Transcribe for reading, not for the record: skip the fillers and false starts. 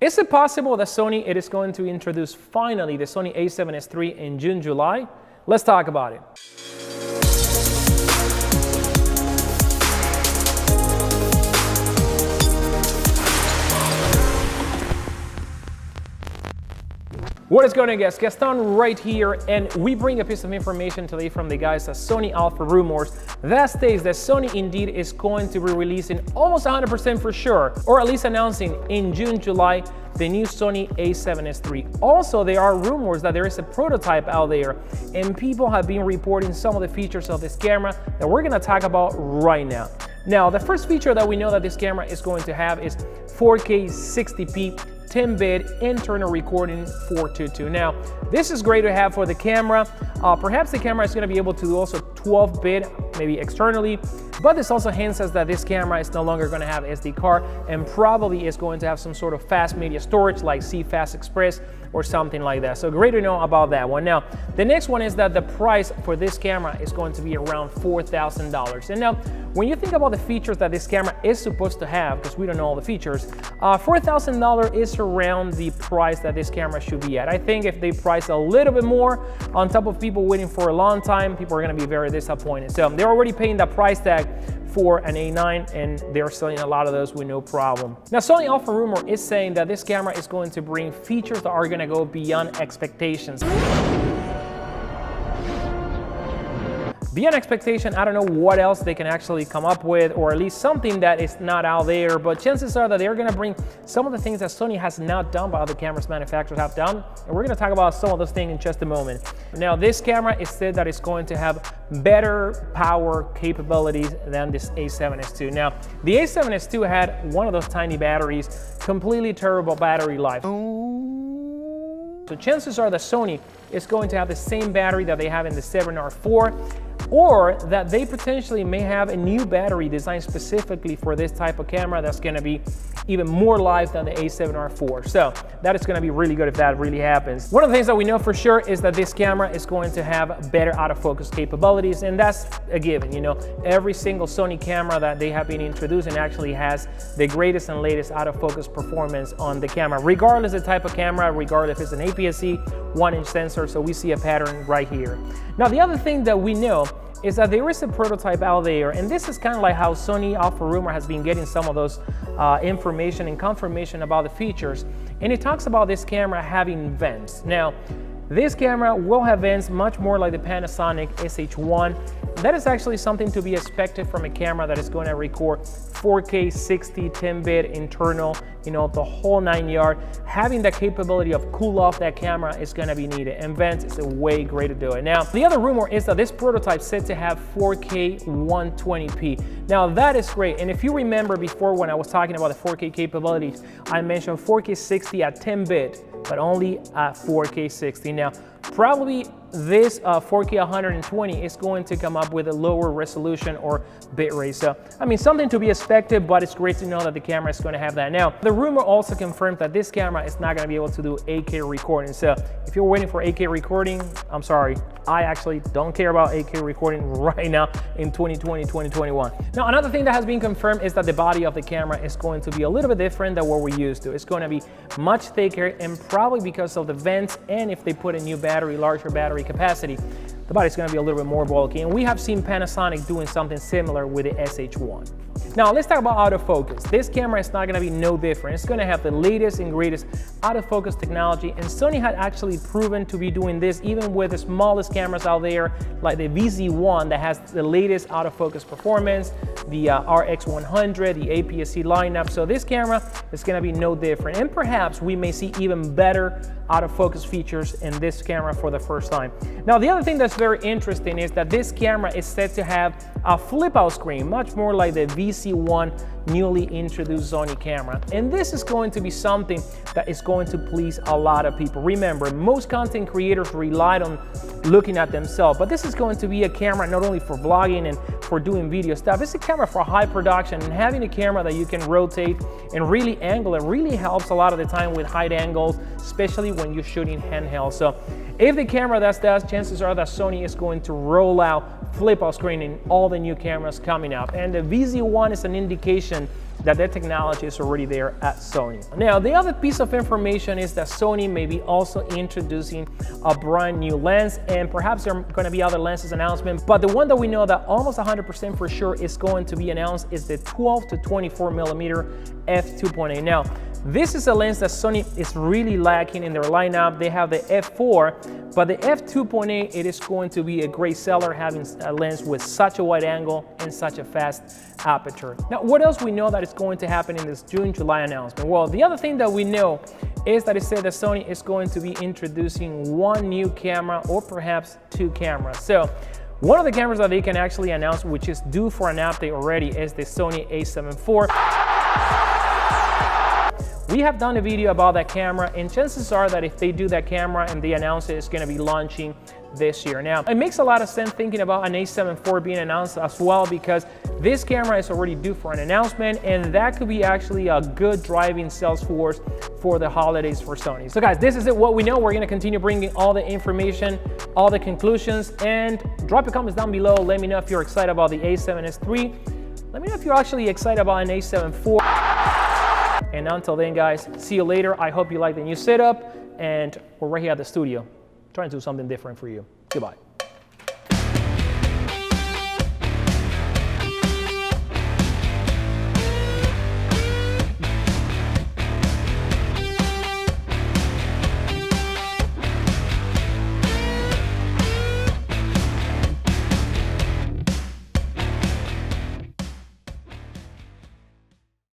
Is it possible that Sony is going to introduce finally the Sony A7S III in June, July? Let's talk about it. What is going on, guys? Gaston right here, and we bring a piece of information today from the guys at Sony Alpha Rumors that states that Sony indeed is going to be releasing almost 100% for sure, or at least announcing in June, July, the new Sony A7S III. Also, there are rumors that there is a prototype out there, and people have been reporting some of the features of this camera that we're going to talk about right now. Now, the first feature that we know that this camera is going to have is 4K 60p 10-bit internal recording 422. Now, this is great to have for the camera. Perhaps the camera is going to be able to do also 12-bit, maybe externally, but this also hints us that this camera is no longer going to have SD card and probably is going to have some sort of fast media storage like CFast Express or something like that. So great to know about that one. Now, the next one is that the price for this camera is going to be around $4,000. And now, when you think about the features that this camera is supposed to have, because we don't know all the features, $4,000 is around the price that this camera should be at. I think if they price a little bit more, on top of people waiting for a long time, people are going to be very disappointed. So they're already paying that price tag for an A9, and they're selling a lot of those with no problem. Now, Sony Alpha Rumor is saying that this camera is going to bring features that are going to go beyond expectations. Beyond expectation, I don't know what else they can actually come up with, or at least something that is not out there, but chances are that they're going to bring some of the things that Sony has not done but other cameras manufacturers have done, and we're going to talk about some of those things in just a moment. Now, this camera is said that it's going to have better power capabilities than this A7S II. Now, the A7S II had one of those tiny batteries, completely terrible battery life. So chances are that Sony is going to have the same battery that they have in the A7R IV, or that they potentially may have a new battery designed specifically for this type of camera that's going to be even more live than the A7R IV. So that is going to be really good if that really happens. One of the things that we know for sure is that this camera is going to have better autofocus capabilities, and that's a given. You know, every single Sony camera that they have been introducing actually has the greatest and latest autofocus performance on the camera, regardless of the type of camera, regardless if it's an APS-C 1-inch sensor. So we see a pattern right here. Now, the other thing that we know is that there is a prototype out there, and this is kind of like how Sony Alpha Rumor has been getting some of those information and confirmation about the features, and it talks about this camera having vents. Now, this camera will have vents much more like the Panasonic SH1. That is actually something to be expected from a camera that is going to record 4K 60 10-bit internal, you know, the whole 9 yards. Having that capability of cool off that camera is going to be needed, and vents is a way great to do it. Now, the other rumor is that this prototype is said to have 4K 120p. Now, that is great, and if you remember before when I was talking about the 4K capabilities, I mentioned 4K 60 at 10-bit, but only at 4K 60. Now, probably this 4K 120 is going to come up with a lower resolution or bit rate. So, I mean, something to be expected, but it's great to know that the camera is going to have that. Now, the rumor also confirmed that this camera is not going to be able to do 8K recording. So, if you're waiting for 8K recording, I'm sorry. I actually don't care about 8K recording right now in 2020, 2021. Now, another thing that has been confirmed is that the body of the camera is going to be a little bit different than what we're used to. It's going to be much thicker, and probably because of the vents, and if they put a new battery, larger battery capacity, the body's going to be a little bit more bulky. And we have seen Panasonic doing something similar with the SH1. Now, let's talk about autofocus. This camera is not going to be no different. It's going to have the latest and greatest autofocus technology, and Sony had actually proven to be doing this even with the smallest cameras out there, like the VZ1 that has the latest autofocus performance, the RX100, the APS-C lineup. So this camera is going to be no different, and perhaps we may see even better autofocus features in this camera for the first time. Now, the other thing that's very interesting is that this camera is set to have a flip-out screen, much more like the VC1 newly introduced Sony camera. And this is going to be something that is going to please a lot of people. Remember, most content creators relied on looking at themselves, but this is going to be a camera not only for vlogging and for doing video stuff. It's a camera for high production, and having a camera that you can rotate and really angle it really helps a lot of the time with high angles, especially when you're shooting handheld. So if the camera does that, chances are that Sony is going to roll out flip-out screen in all the new cameras coming up. And the VZ1 is an indication that their technology is already there at Sony. Now, the other piece of information is that Sony may be also introducing a brand new lens, and perhaps there are going to be other lenses announcements, but the one that we know that almost 100% for sure is going to be announced is the 12 to 24 millimeter f2.8. Now, this is a lens that Sony is really lacking in their lineup. They have the f4, but the f2.8, it is going to be a great seller, having a lens with such a wide angle and such a fast aperture. Now, what else we know that is going to happen in this June-July announcement? Well, the other thing that we know is that it said that Sony is going to be introducing one new camera or perhaps two cameras. So one of the cameras that they can actually announce, which is due for an update already, is the Sony A7IV. We have done a video about that camera, and chances are that if they do that camera and they announce it, it's going to be launching this year. Now, it makes a lot of sense thinking about an A7IV being announced as well, because this camera is already due for an announcement, and that could be actually a good driving sales force for the holidays for Sony. So guys, this is it, what we know. We're going to continue bringing all the information, all the conclusions, and drop your comments down below. Let me know if you're excited about the A7S III. Let me know if you're actually excited about an A7IV. And until then, guys, see you later. I hope you like the new setup, and we're right here at the studio trying to do something different for you. Goodbye.